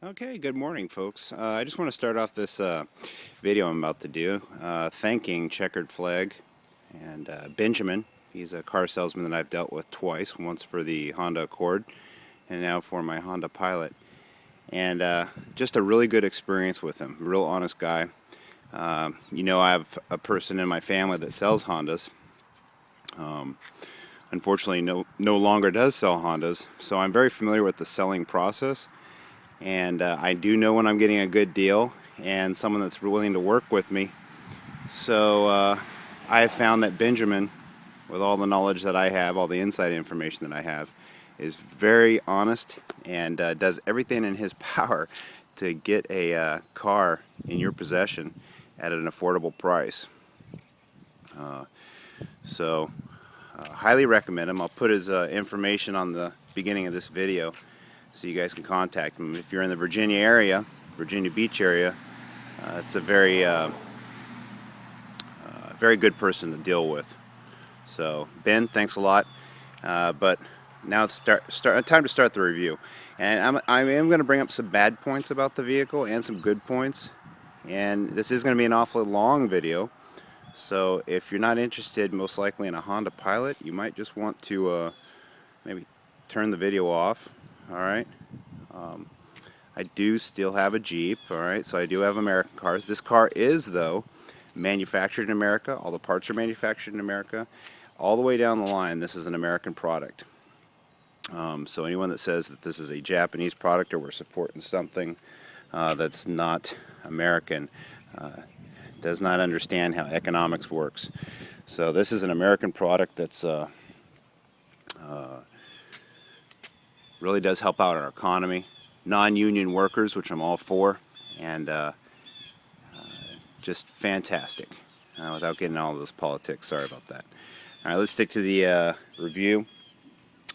Okay, good morning, folks. I just want to start off this video I'm about to do thanking Checkered Flag and Benjamin. He's a car salesman that I've dealt with twice, once for the Honda Accord and now for my Honda Pilot. And just a really good experience with him, real honest guy. I have a person in my family that sells Hondas. Unfortunately, no longer does sell Hondas, so I'm very familiar with the selling process. And I do know when I'm getting a good deal and someone that's willing to work with me. So I have found that Benjamin, with all the knowledge that I have, all the inside information that I have, is very honest and does everything in his power to get a car in your possession at an affordable price. Highly recommend him. I'll put his information on the beginning of this video so you guys can contact him. If you're in the Virginia area, Virginia Beach area, it's a very good person to deal with. So Ben, thanks a lot. But now it's time to start the review. And I am going to bring up some bad points about the vehicle and some good points. And this is going to be an awfully long video. So if you're not interested, most likely in a Honda Pilot, you might just want to maybe turn the video off. Alright, I do still have a Jeep, alright, so I do have American cars. This car is, though, manufactured in America. All the parts are manufactured in America. All the way down the line, this is an American product. So anyone that says that this is a Japanese product or we're supporting something that's not American does not understand how economics works. So this is an American product that's really does help out our economy. Non-union workers, which I'm all for, and just fantastic. Without getting all of those politics, sorry about that. All right, let's stick to the review.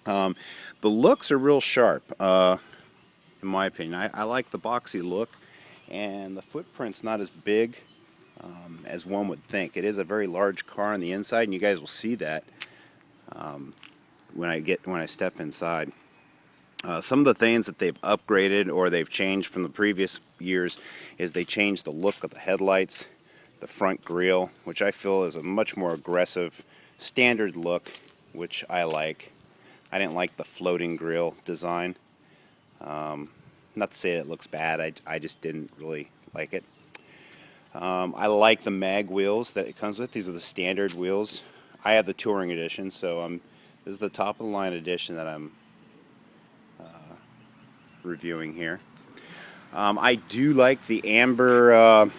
The looks are real sharp, in my opinion. I like the boxy look, and the footprint's not as big as one would think. It is a very large car on the inside, and you guys will see that when I step inside. Some of the things that they've upgraded or they've changed from the previous years is they changed the look of the headlights, the front grille, which I feel is a much more aggressive standard look, which I like. I didn't like the floating grille design. Not to say it looks bad, I just didn't really like it. I like the mag wheels that it comes with. These are the standard wheels. I have the Touring Edition, so this is the top of the line edition that I'm reviewing here. I do like the amber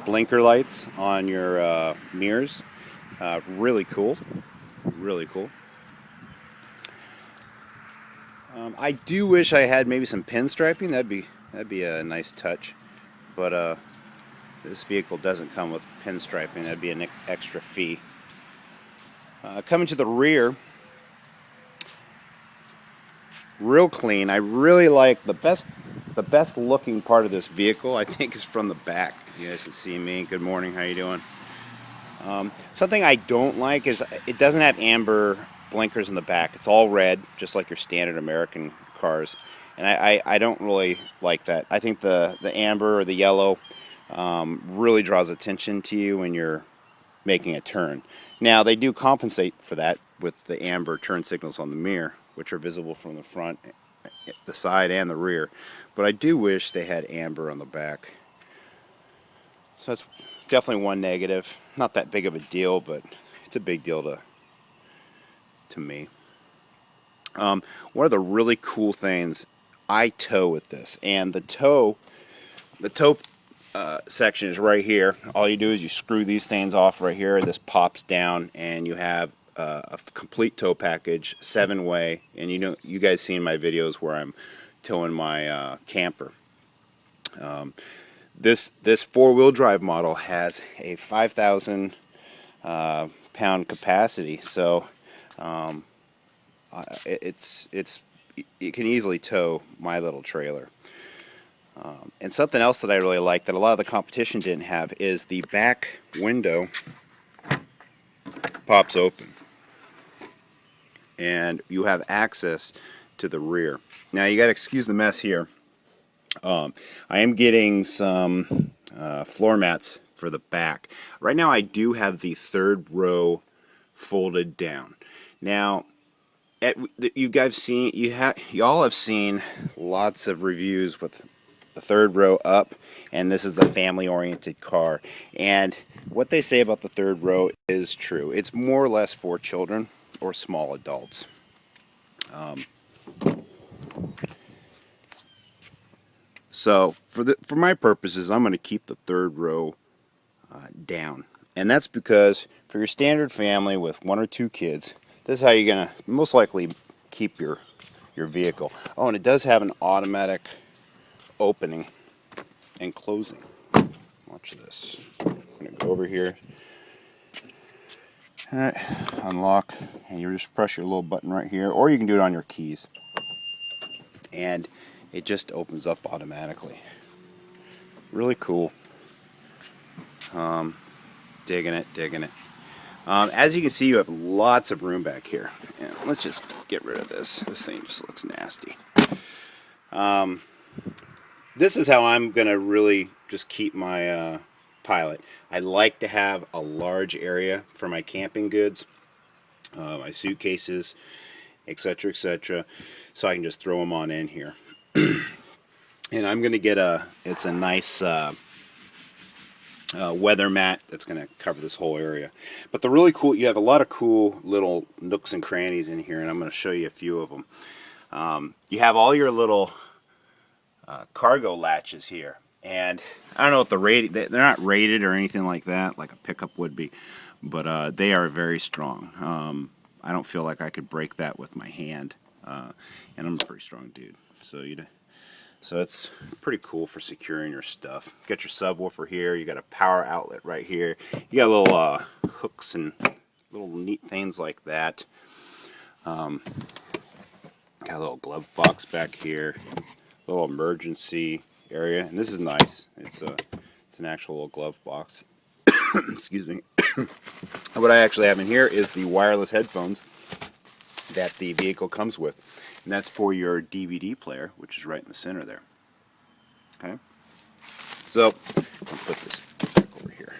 blinker lights on your mirrors. Really cool. Really cool. I do wish I had maybe some pinstriping. That'd be a nice touch. But this vehicle doesn't come with pinstriping. That'd be an extra fee. Coming to the rear, real clean. I really like the best looking part of this vehicle, I think, is from the back. You guys can see me. Good morning, how you doing? Something I don't like is it doesn't have amber blinkers in the back. It's all red, just like your standard American cars. And I don't really like that. I think the amber or the yellow really draws attention to you when you're making a turn. Now, they do compensate for that with the amber turn signals on the mirror, which are visible from the front, the side, and the rear. But I do wish they had amber on the back. So that's definitely one negative. Not that big of a deal, but it's a big deal to me. One of the really cool things, I tow with this, and the tow section is right here. All you do is you screw these things off right here. This pops down, and you have a complete tow package, 7-way. And you guys seen my videos where I'm towing my camper. This 4-wheel drive model has a 5,000 pound capacity, so it can easily tow my little trailer. And something else that I really like that a lot of the competition didn't have is the back window pops open, and you have access to the rear. Now you got to excuse the mess here. I am getting some floor mats for the back. Right now I do have the third row folded down. Now, you guys seen y'all have seen lots of reviews with the third row up, and this is the family-oriented car. And what they say about the third row is true. It's more or less for children or small adults. So for my purposes, I'm going to keep the third row down, and that's because for your standard family with 1 or 2 kids, this is how you're going to most likely keep your vehicle. Oh, and it does have an automatic opening and closing. Watch this. I'm going to go over here. All right, unlock, and you just press your little button right here, or you can do it on your keys, and it just opens up automatically. Really cool. Digging it, digging it. As you can see, you have lots of room back here. Yeah, let's just get rid of this. This thing just looks nasty. This is how I'm going to really just keep my Pilot. I like to have a large area for my camping goods, my suitcases, etc., etc., so I can just throw them on in here. And I'm going to get it's a nice weather mat that's going to cover this whole area. But the really cool, you have a lot of cool little nooks and crannies in here, and I'm going to show you a few of them. You have all your little cargo latches here, and I don't know what the rating, they're not rated or anything like that, like a pickup would be, but they are very strong. I don't feel like I could break that with my hand, and I'm a pretty strong dude, so it's pretty cool for securing your stuff. You got your subwoofer here, you got a power outlet right here, you got little hooks and little neat things like that. Got a little glove box back here, little emergency area, and this is nice. It's an actual little glove box. Excuse me. What I actually have in here is the wireless headphones that the vehicle comes with, and that's for your DVD player, which is right in the center there. Okay, so I'll put this back over here.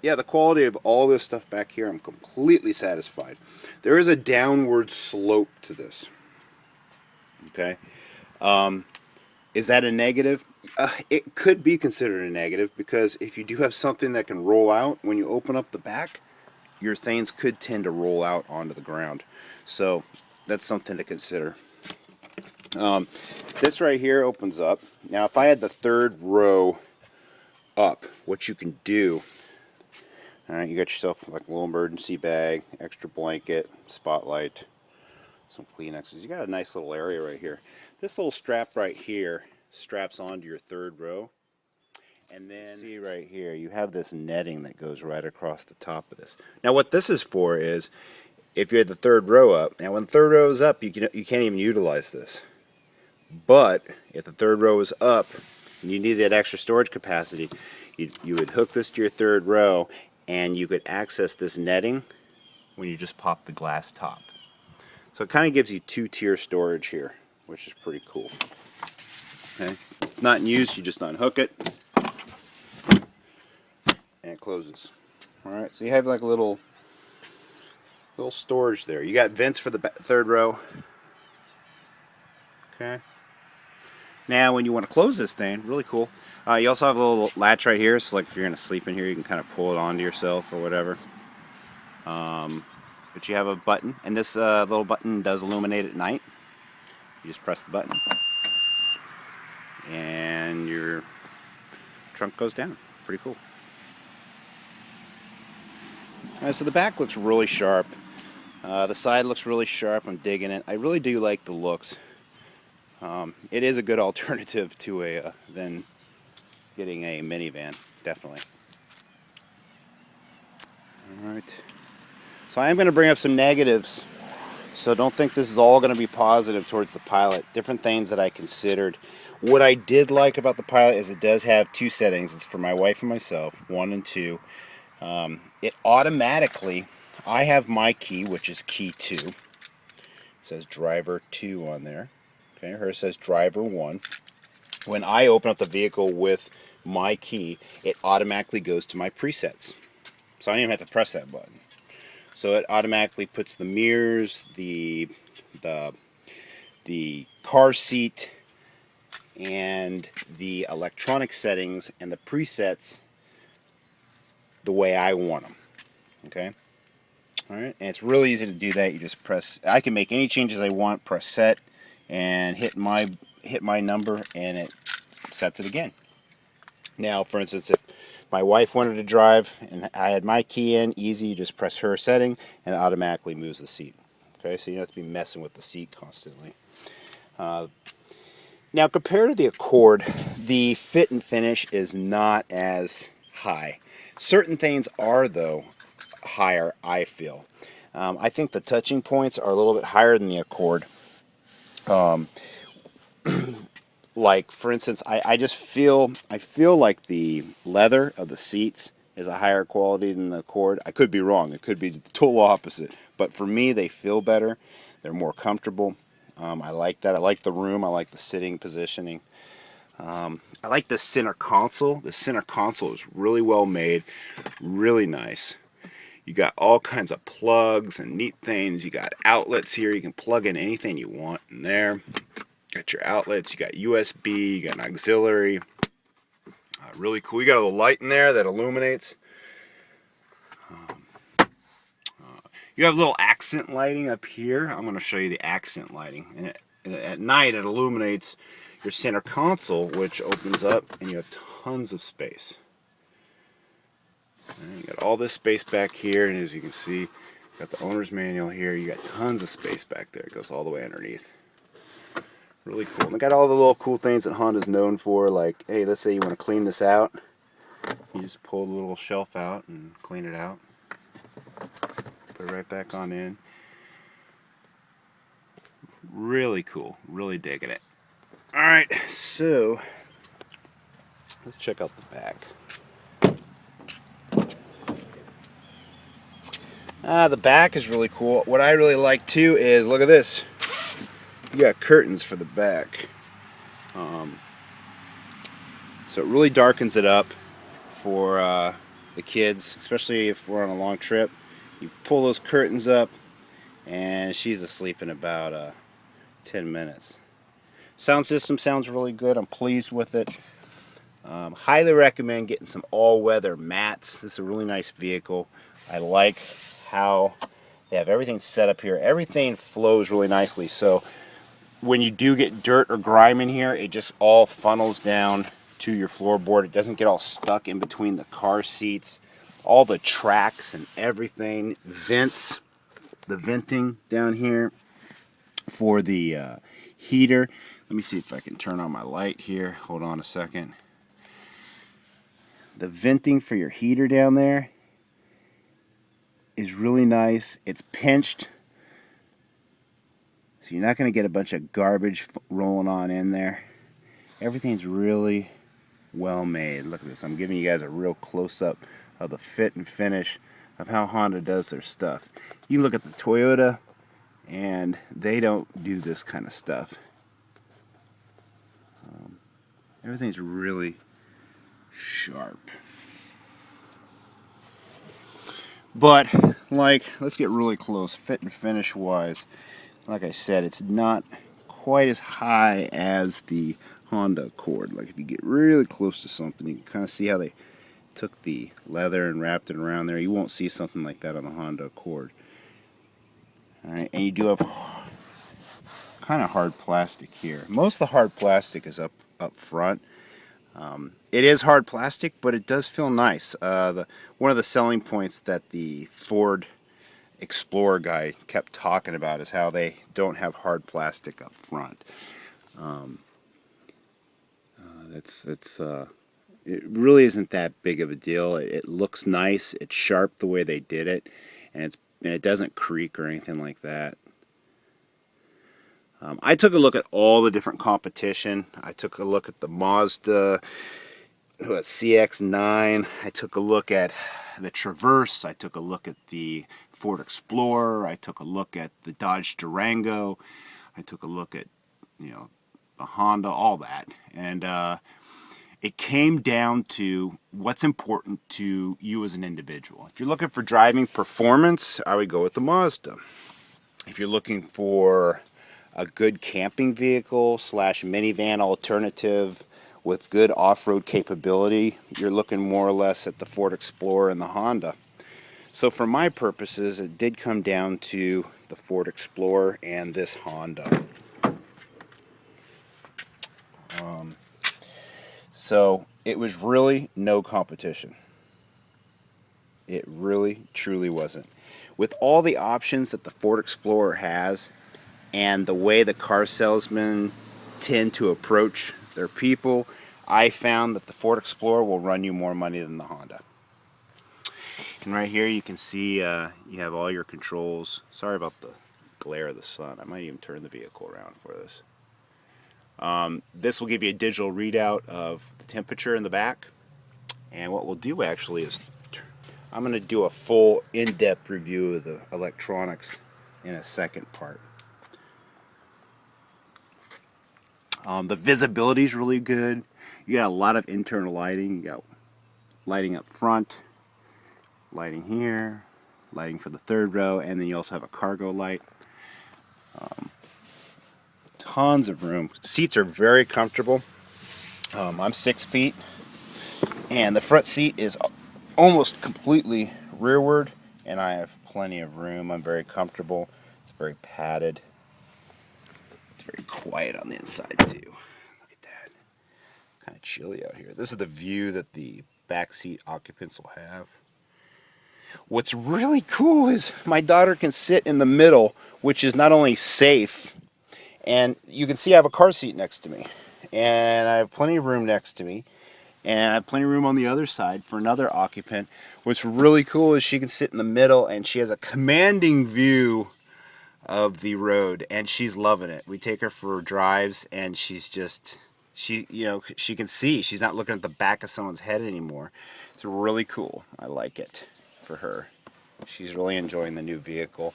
Yeah, the quality of all this stuff back here, I'm completely satisfied. There is a downward slope to this. Okay. Is that a negative? It could be considered a negative, because if you do have something that can roll out, when you open up the back, your things could tend to roll out onto the ground. So that's something to consider. This right here opens up. Now if I had the third row up, what you can do, alright, you got yourself like a little emergency bag, extra blanket, spotlight, some Kleenexes. You got a nice little area right here. This little strap right here straps onto your third row, and then see right here you have this netting that goes right across the top of this. Now what this is for is if you had the third row up. Now when the third row is up, you can't even utilize this. But if the third row is up and you need that extra storage capacity, you would hook this to your third row, and you could access this netting when you just pop the glass top. So it kind of gives you 2-tier storage here, which is pretty cool. Okay, if not in use, you just unhook it, and it closes. All right, so you have like a little storage there. You got vents for the third row. Okay. Now, when you want to close this thing, really cool. You also have a little latch right here, so like if you're gonna sleep in here, you can kind of pull it onto yourself or whatever. But you have a button, and this little button does illuminate at night. You just press the button, and your trunk goes down. Pretty cool. So the back looks really sharp. The side looks really sharp. I'm digging it. I really do like the looks. It is a good alternative to than getting a minivan, definitely. All right. So I am going to bring up some negatives. So don't think this is all going to be positive towards the Pilot. Different things that I considered. What I did like about the Pilot is it does have 2 settings. It's for my wife and myself, 1 and 2. It automatically, I have my key, which is key 2. It says driver 2 on there. Okay, hers says driver 1. When I open up the vehicle with my key, it automatically goes to my presets. So I don't even have to press that button. So it automatically puts the mirrors, the car seat, and the electronic settings and the presets the way I want them. Okay? Alright, and it's really easy to do that. You just press, I can make any changes I want, press set, and hit my number, and it sets it again. Now, for instance, if my wife wanted to drive and I had my key in, easy, you just press her setting and it automatically moves the seat. Okay, so you don't have to be messing with the seat constantly. Now, compared to the Accord, the fit and finish is not as high. Certain things are, though, higher, I feel. I think the touching points are a little bit higher than the Accord. Like, for instance, I feel like the leather of the seats is a higher quality than the Accord. I could be wrong. It could be the total opposite. But for me, they feel better. They're more comfortable. I like that. I like the room. I like the sitting positioning. I like the center console. The center console is really well made, really nice. You got all kinds of plugs and neat things. You got outlets here. You can plug in anything you want in there. Got your outlets. You got USB. You got an auxiliary. Really cool. You got a little light in there that illuminates. You have little accent lighting up here. I'm going to show you the accent lighting. And at night it illuminates your center console, which opens up and you have tons of space. And you got all this space back here, and as you can see, you got the owner's manual here. You got tons of space back there. It goes all the way underneath. Really cool. And they got all the little cool things that Honda's known for, like, hey, let's say you want to clean this out. You just pull the little shelf out and clean it out. Put it right back on in. Really cool. Really digging it. Alright, so let's check out the back. The back is really cool. What I really like too is, look at this. You got curtains for the back. So it really darkens it up for the kids, especially if we're on a long trip. You pull those curtains up and she's asleep in about 10 minutes. Sound system sounds really good. I'm pleased with it. Highly recommend getting some all-weather mats. This is a really nice vehicle. I like how they have everything set up here. Everything flows really nicely. So when you do get dirt or grime in here, it just all funnels down to your floorboard. It doesn't get all stuck in between the car seats. All the tracks and everything. Vents. The venting down here for the heater. Let me see if I can turn on my light here. Hold on a second. The venting for your heater down there is really nice. It's pinched, so you're not going to get a bunch of garbage rolling on in there. Everything's really well made. Look at this. I'm giving you guys a real close-up of the fit and finish of how Honda does their stuff. You look at the Toyota, and they don't do this kind of stuff. Everything's really sharp. But, like, let's get really close. Fit and finish wise, like I said, it's not quite as high as the Honda Accord. Like, if you get really close to something, you can kind of see how they took the leather and wrapped it around there. You won't see something like that on the Honda Accord. Alright, and you do have kind of hard plastic here. Most of the hard plastic is up front. It is hard plastic, but it does feel nice. One of the selling points that the Ford Explorer guy kept talking about is how they don't have hard plastic up front. It really isn't that big of a deal. It looks nice. It's sharp the way they did it, and it doesn't creak or anything like that. I took a look at all the different competition. I took a look at the Mazda CX-9. I took a look at the Traverse. I took a look at the Ford Explorer. I took a look at the Dodge Durango. I took a look at the Honda, all that. And it came down to what's important to you as an individual. If you're looking for driving performance, I would go with the Mazda. If you're looking for a good camping vehicle slash minivan alternative with good off-road capability, you're looking more or less at the Ford Explorer and the Honda. So for my purposes, it did come down to the Ford Explorer and this Honda. So it was really no competition. It really, truly wasn't. With all the options that the Ford Explorer has and the way the car salesmen tend to approach their people, I found that the Ford Explorer will run you more money than the Honda. And right here you can see you have all your controls. Sorry about the glare of the sun. I might even turn the vehicle around for this. This will give you a digital readout of the temperature in the back. And what we'll do actually is I'm going to do a full in-depth review of the electronics in a second part. The visibility is really good. You got a lot of internal lighting. You got lighting up front, lighting here, lighting for the third row, and then you also have a cargo light. Tons of room. Seats are very comfortable. I'm 6 feet, and the front seat is almost completely rearward, and I have plenty of room. I'm very comfortable. It's very padded. It's very quiet on the inside too. Look at that. Kind of chilly out here. This is the view that the back seat occupants will have. What's really cool is my daughter can sit in the middle, which is not only safe, and you can see I have a car seat next to me, and I have plenty of room next to me, and I have plenty of room on the other side for another occupant. What's really cool is she can sit in the middle, and she has a commanding view of the road, and she's loving it. We take her for drives, and she's just, she can see. She's not looking at the back of someone's head anymore. It's really cool. I like it for her. She's really enjoying the new vehicle.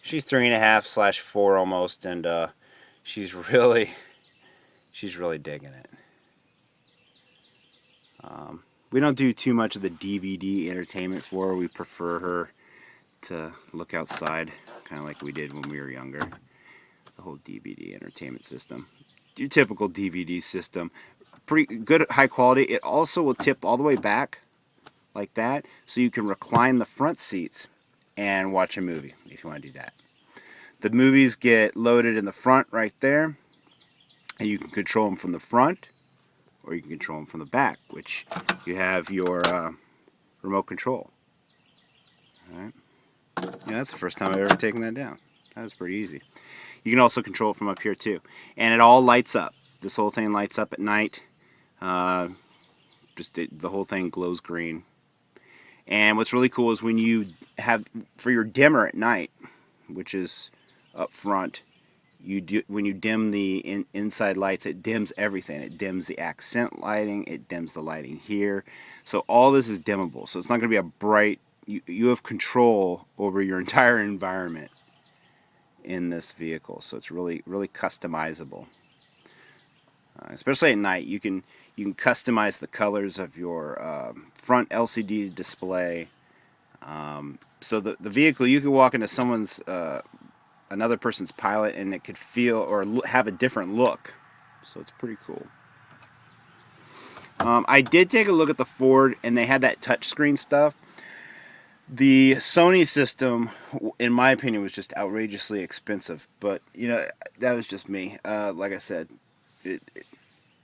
She's 3.5/4 almost, and she's really digging it. We don't do too much of the DVD entertainment for her. We prefer her to look outside, kind of like we did when we were younger. The whole DVD entertainment system. Your typical DVD system. Pretty good, high quality. It also will tip all the way back like that, so you can recline the front seats and watch a movie if you want to do that. The movies get loaded in the front right there, and you can control them from the front, or you can control them from the back, which you have your remote control. All right. Yeah, that's the first time I've ever taken that down. That was pretty easy. You can also control it from up here too, and it all lights up. This whole thing lights up at night. The whole thing glows green. And what's really cool is when you have, for your dimmer at night, which is up front, when you dim the inside lights, it dims everything. It dims the accent lighting, it dims the lighting here. So all this is dimmable. So it's not going to be a bright, you have control over your entire environment in this vehicle. So it's really, really customizable. Especially at night, you can customize the colors of your front LCD display. So the vehicle, you could walk into someone's another person's Pilot, and it could feel or have a different look. So it's pretty cool. I did take a look at the Ford, and they had that touchscreen stuff. The Sony system, in my opinion, was just outrageously expensive. But that was just me. Like I said,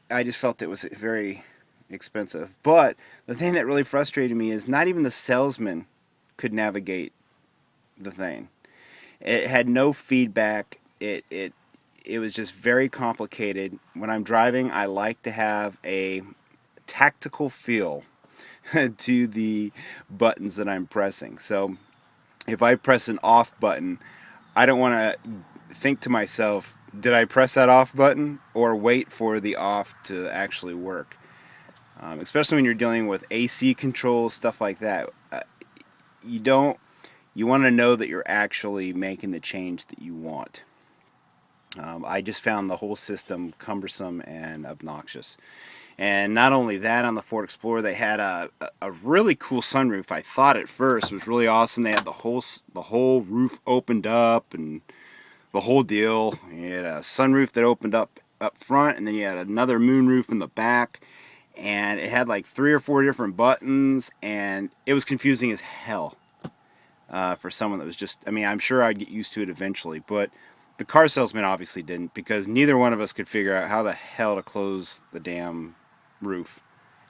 I just felt it was very expensive. But the thing that really frustrated me is not even the salesman could navigate the thing. It had no feedback. It was just very complicated. When I'm driving, I like to have a tactical feel to the buttons that I'm pressing. So if I press an off button, I don't want to think to myself, did I press that off button, or wait for the off to actually work. Especially when you're dealing with AC controls, stuff like that. You want to know that you're actually making the change that you want. I just found the whole system cumbersome and obnoxious. And not only that, on the Ford Explorer, they had a really cool sunroof. I thought at first it was really awesome. They had the whole roof opened up and the whole deal. You had a sunroof that opened up front, and then you had another moonroof in the back, and it had like 3 or 4 different buttons, and it was confusing as hell for someone that was just. I mean, I'm sure I'd get used to it eventually, but the car salesman obviously didn't, because neither one of us could figure out how the hell to close the damn roof.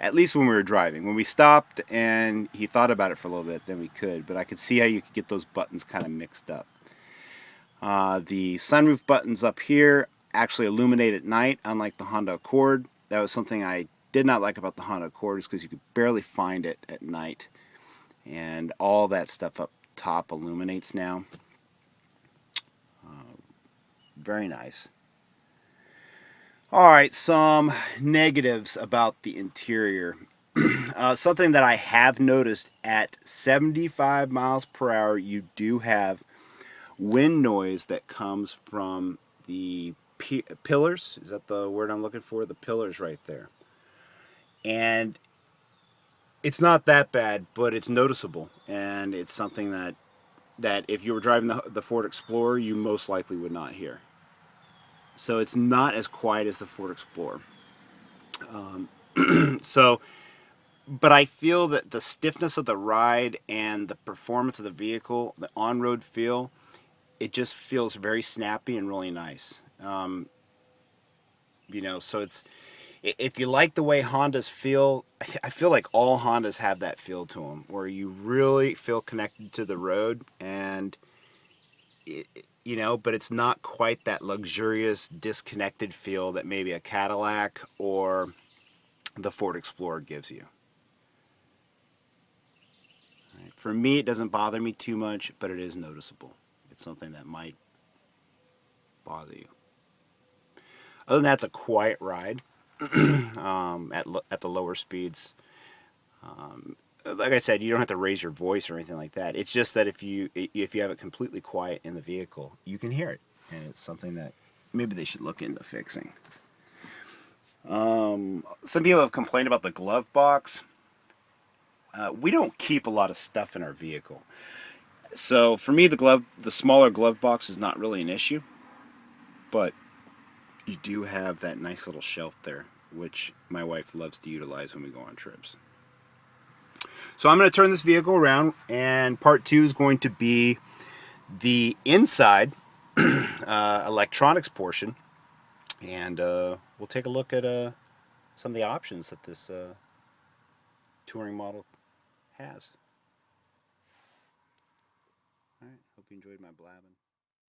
At least when we were driving. When we stopped and he thought about it for a little bit, then we could. But I could see how you could get those buttons kind of mixed up. The sunroof buttons up here actually illuminate at night, unlike the Honda Accord. That was something I did not like about the Honda Accord, is because you could barely find it at night. And all that stuff up top illuminates now. Very nice. Alright, some negatives about the interior. Something that I have noticed, at 75 miles per hour, you do have wind noise that comes from the pillars. Is that the word I'm looking for? The pillars right there. And it's not that bad, but it's noticeable. And it's something that if you were driving the Ford Explorer, you most likely would not hear. So it's not as quiet as the Ford Explorer. So, but I feel that the stiffness of the ride and the performance of the vehicle, the on-road feel, it just feels very snappy and really nice. So it's, if you like the way Hondas feel, I feel like all Hondas have that feel to them, where you really feel connected to the road, and but it's not quite that luxurious, disconnected feel that maybe a Cadillac or the Ford Explorer gives you. Right. For me, it doesn't bother me too much, but it is noticeable. It's something that might bother you. Other than that, it's a quiet ride at the lower speeds. Like I said, you don't have to raise your voice or anything like that. It's just that if you have it completely quiet in the vehicle, you can hear it, and it's something that maybe they should look into fixing. Some people have complained about the glove box. We don't keep a lot of stuff in our vehicle, so for me, the smaller glove box is not really an issue. But you do have that nice little shelf there, which my wife loves to utilize when we go on trips. So I'm going to turn this vehicle around, and part 2 is going to be the inside electronics portion, and we'll take a look at some of the options that this touring model has. All right, hope you enjoyed my blabbing.